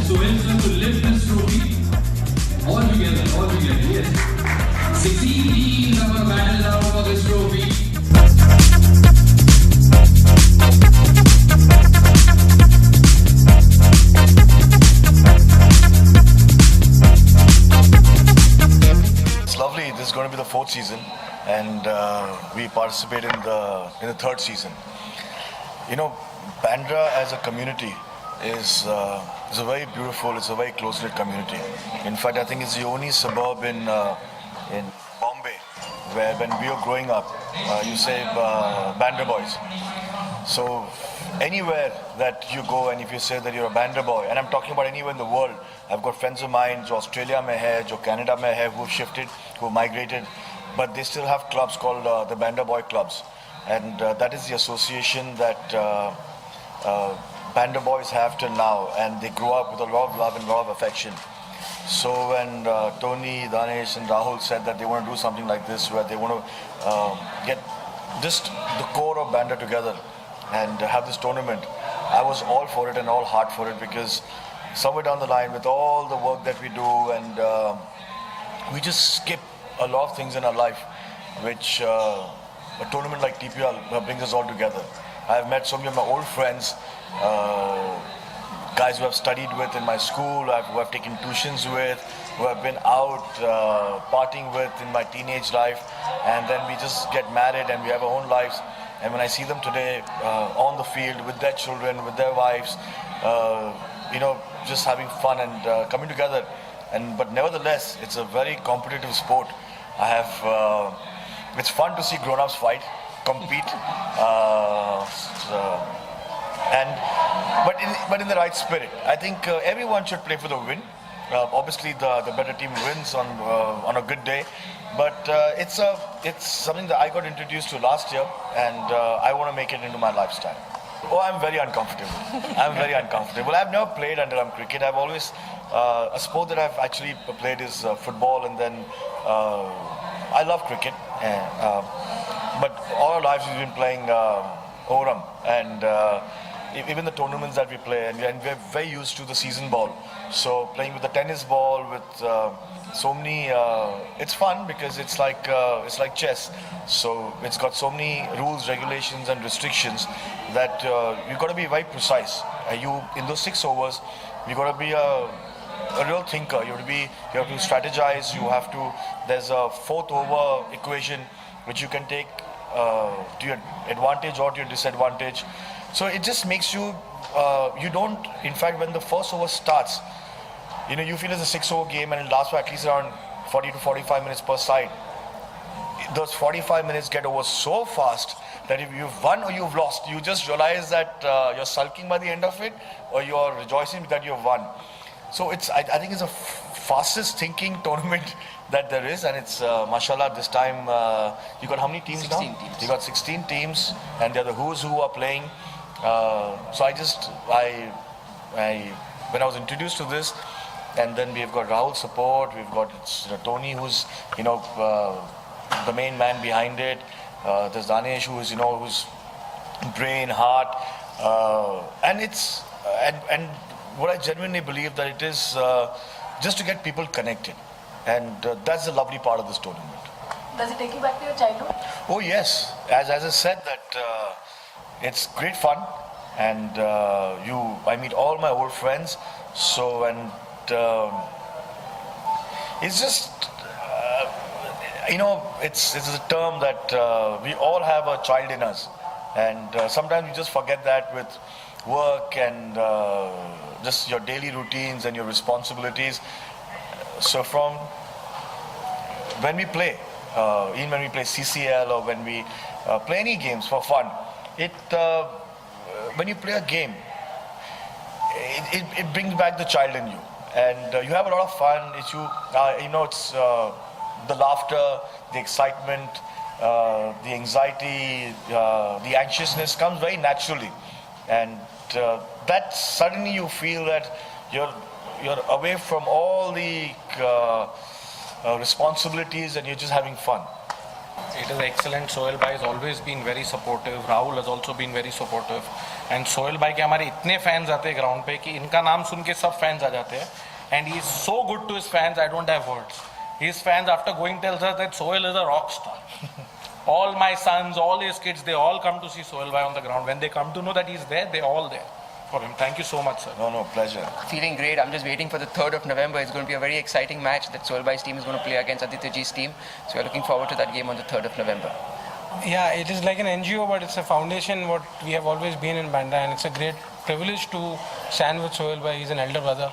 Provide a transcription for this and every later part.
Sohail Khan to lift this trophy. All together, yes. 16 teams have a battle out for this trophy. It's lovely. This is going to be the fourth season, and we participate in the third season. You know, Bandra as a community is a very beautiful, it's a very close-knit community. In fact, I think it's the only suburb in Bombay where when we were growing up, you say Bandra boys. So anywhere that you go and if you say that you're a Bandra boy, and I'm talking about anywhere in the world, I've got friends of mine जो Australia में है, जो Canada में है, who've shifted, who migrated, but they still have clubs called the Bandra Boy Clubs. And that is the association that Bandra boys have till now, and they grow up with a lot of love and a lot of affection. So when Tony, Daanish and Rahul said that they want to do something like this, where they want to get just the core of Bandra together and have this tournament, I was all for it and all heart for it, because somewhere down the line with all the work that we do and we just skip a lot of things in our life which a tournament like TPL brings us all together. I've met so many of my old friends, guys who I've studied with in my school, who I've taken tuitions with, who I've been out partying with in my teenage life, and then we just get married and we have our own lives. And when I see them today on the field with their children, with their wives, just having fun and coming together. But nevertheless, it's a very competitive sport. It's fun to see grown-ups fight, compete, but in the right spirit. I think everyone should play for the win. Obviously, the better team wins on a good day. But it's something that I got introduced to last year, and I want to make it into my lifestyle. Oh, I'm very uncomfortable. I've never played underarm cricket. I've always a sport that I've actually played is football, and then I love cricket. But all our lives we've been playing overarm, and even the tournaments that we play, and we're very used to the season ball. So playing with the tennis ball, with so many, it's fun because it's like chess. So it's got so many rules, regulations, and restrictions that you've got to be very precise. In those 6 overs, you've got to be a real thinker. You have to strategize. There's a fourth over equation which you can take to your advantage or to your disadvantage. So it just makes you, in fact, when the first over starts, you feel it's a 6-over game and it lasts for at least around 40 to 45 minutes per side. Those 45 minutes get over so fast that if you've won or you've lost, you just realize that you're sulking by the end of it, or you're rejoicing that you've won. So I think it's the fastest thinking tournament that there is, and it's mashallah this time you got how many teams 16 now? teams. You got 16 teams, and they're the who's who are playing. So when I was introduced to this, and then we've got Rahul's support, we've got Tony, who's the main man behind it. There's Daanish, who's brain, heart, and what I genuinely believe that it is just to get people connected, and that's the lovely part of this tournament. Does it take you back to your childhood? Oh yes, as I said that it's great fun, and I meet all my old friends. So it's just it's a term that we all have a child in us, and sometimes you just forget that with work and just your daily routines and your responsibilities. So from when we play, even when we play CCL or when we play any games for fun, when you play a game, it brings back the child in you, and you have a lot of fun. It's the laughter, the excitement, the anxiety, the anxiousness comes very naturally, and that suddenly you feel that you're away from all the responsibilities and you're just having fun. It is excellent. Sohail bhai has always been very supportive. Rahul has also been very supportive. And Sohail bhai के हमारे इतने fans आते हैं ground पे कि इनका नाम सुन के सब fans आ जाते हैं. And he is so good to his fans, I don't have words. His fans, after going, tells us that Sohail is a rock star. All my sons, all his kids, they all come to see Sohail bhai on the ground. When they come to know that he's there, they're all there for him. Thank you so much, sir. No, pleasure. Feeling great. I'm just waiting for the 3rd of November. It's going to be a very exciting match that Sohail bhai's team is going to play against Aditya Ji's team. So we're looking forward to that game on the 3rd of November. Yeah, it is like an NGO, but it's a foundation, what we have always been in Bandra, and it's a great privilege to stand with Sohail bhai. He's an elder brother.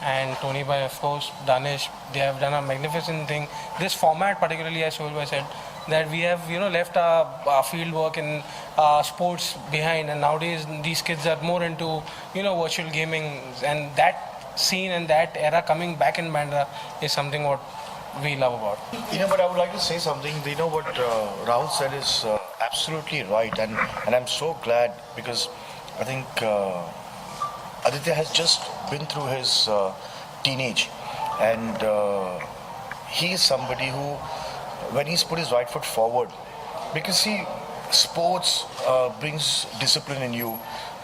And Tony bhai, of course, Daanish, they have done a magnificent thing. This format, particularly, as Sohail bhai said, that we have, left our field work and sports behind, and nowadays these kids are more into, virtual gaming, and that scene and that era coming back in Bandra is something what we love about. But I would like to say something. What Rahul said is absolutely right, and I'm so glad, because I think Aditya has just been through his teenage, and he is somebody who, when he's put his right foot forward, because sports brings discipline in you,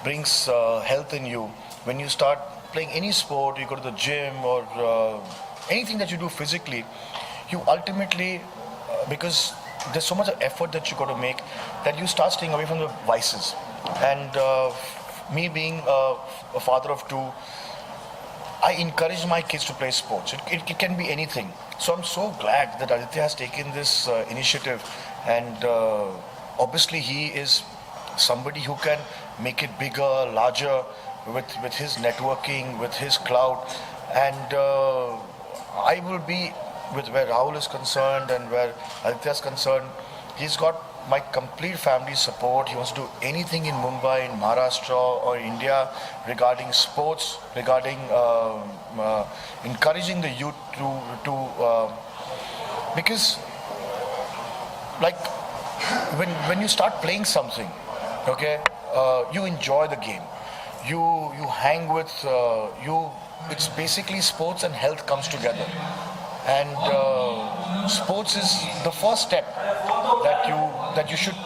brings health in you. When you start playing any sport, you go to the gym or anything that you do physically, you ultimately, because there's so much effort that you got to make, that you start staying away from the vices. And me being a father of two, I encourage my kids to play sports. It can be anything. So I'm so glad that Aditya has taken this initiative, and obviously he is somebody who can make it bigger, larger, with his networking, with his clout, and I will be with where Rahul is concerned and where Aditya is concerned. He's got my complete family support. He wants to do anything in Mumbai, in Maharashtra or India regarding sports, regarding encouraging the youth to because like when you start playing something, okay, you enjoy the game. You hang with you. It's basically sports and health comes together, and sports is the first step that you should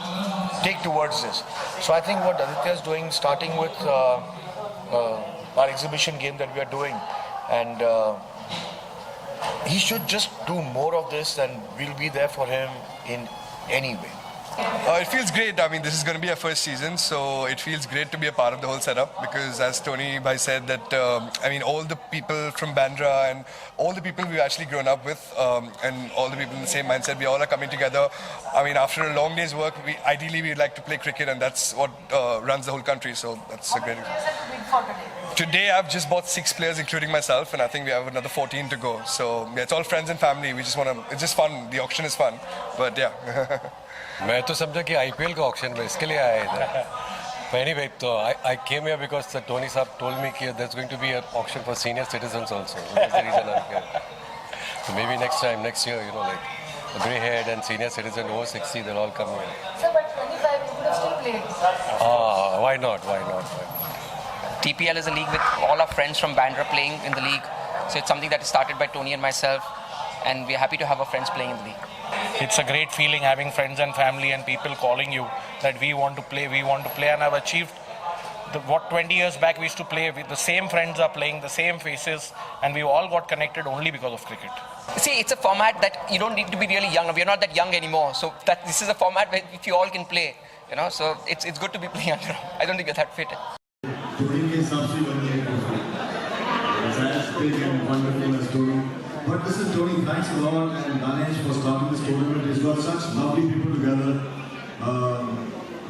take towards this. So I think what Aditya is doing, starting with our exhibition game that we are doing, and he should just do more of this, and we'll be there for him in any way. It feels great. I mean, this is going to be our first season, so it feels great to be a part of the whole setup, because as Tony bhai said that, all the people from Bandra and all the people we've actually grown up with, and all the people in the same mindset, we all are coming together. I mean, after a long day's work, we'd like to play cricket, and that's what runs the whole country, so that's a great... Today I've just bought 6 players, including myself, and I think we have another 14 to go. So yeah, it's all friends and family. We just want to... It's just fun. The auction is fun, but yeah. मैं तो समझा कि IPL का auction में इसके लिए आया इधर. But anyway, so I came here because Tony Saab told me that there's going to be an auction for senior citizens also. So that's the reason I'm here. So maybe next year, like a grey-haired and senior citizen over 60, they'll all come here. Sir, but 25, you could have still played. Why not? TPL is a league with all our friends from Bandra playing in the league. So it's something that is started by Tony and myself, and we're happy to have our friends playing in the league. It's a great feeling having friends and family and people calling you that we want to play, and I've achieved what 20 years back we used to play with. The same friends are playing, the same faces, and we all got connected only because of cricket. See, it's a format that you don't need to be really young. We're not that young anymore, so that this is a format where if you all can play, so it's good to be playing under. I don't think we're that fit. But listen, Tony, thanks a lot, and Daanish for starting this tournament. It's got such lovely people together.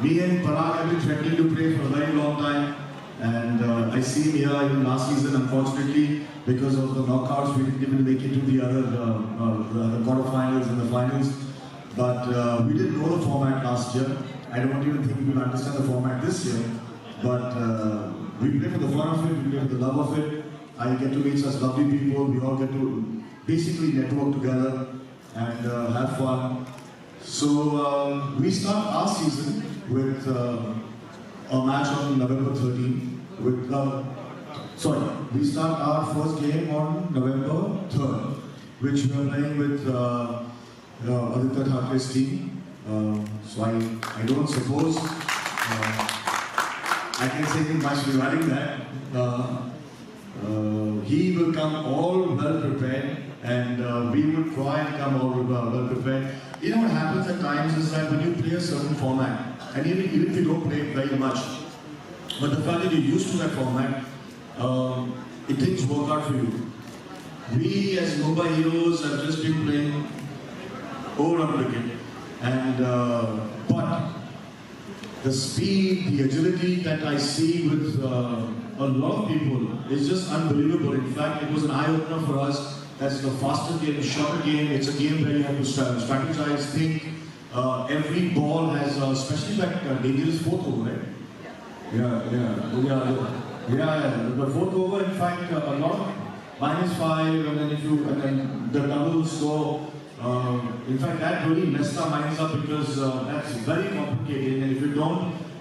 Me and Parag have been threatening to play for a very long time, and I see him here even last season. Unfortunately, because of the knockouts, we didn't even make it to the other the quarterfinals and the finals. But we didn't know the format last year. I don't even think we will understand the format this year. But we play for the fun of it, we play for the love of it. I get to meet such lovely people. We all get to basically network together and have fun. So we start our season with a match on November 13th. We start our first game on November 3rd, which we are playing with Aditya Thakure's team. So I don't suppose I can say anything much regarding that. He will come all well prepared, and we will try and come all well prepared. You know what happens at times is that when you play a certain format, and even if you don't play it very much, but the fact that you're used to that format, things work out for you. We as Mumbai Heroes have just been playing over cricket, and but the speed, the agility that I see with a lot of people is just unbelievable. In fact, it was an eye-opener for us. That's the faster game, shorter game. It's a game where you have to strategize, think. Every ball has, especially that dangerous fourth over, right? Yeah. The fourth over, in fact, a lot of -5, and then the doubles go. In fact, that really messed our minds up because that's very complicated, and if you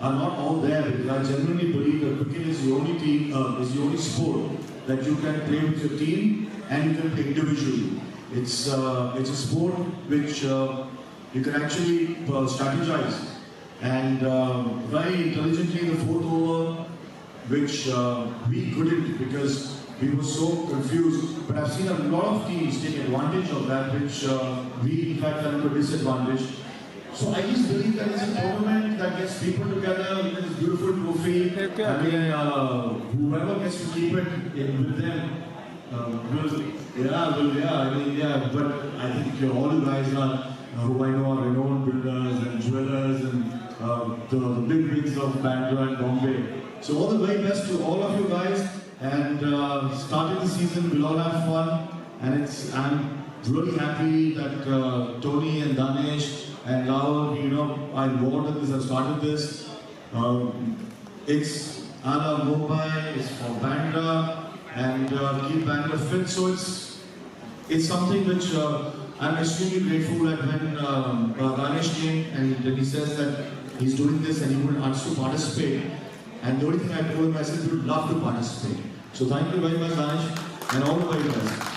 are not all there, because I genuinely believe that cricket is the only sport that you can play with your team and you can play individually. It's a sport which you can actually strategize, and very intelligently the fourth over, which we couldn't because we were so confused. But I've seen a lot of teams take advantage of that, which we in fact fell into a disadvantage. So I just believe that it's a tournament that gets people together, this beautiful trophy. I mean, whoever gets to keep it with them but I think all you guys are, who I know are renowned builders and jewelers and the big wigs of Bandra and Bombay. So all the very best to all of you guys, and starting the season, we'll all have fun, and I'm really happy that Tony and Daanish and Rahul, are involved in this, have started this. It's a la Mumbai, it's for Bandra, and keep Bandra fit. So it's something which I'm extremely grateful that when Daanish came and he says that he's doing this and he would ask to participate. And the only thing I told him, I said, we would love to participate. So thank you very much, Daanish, and all the very best.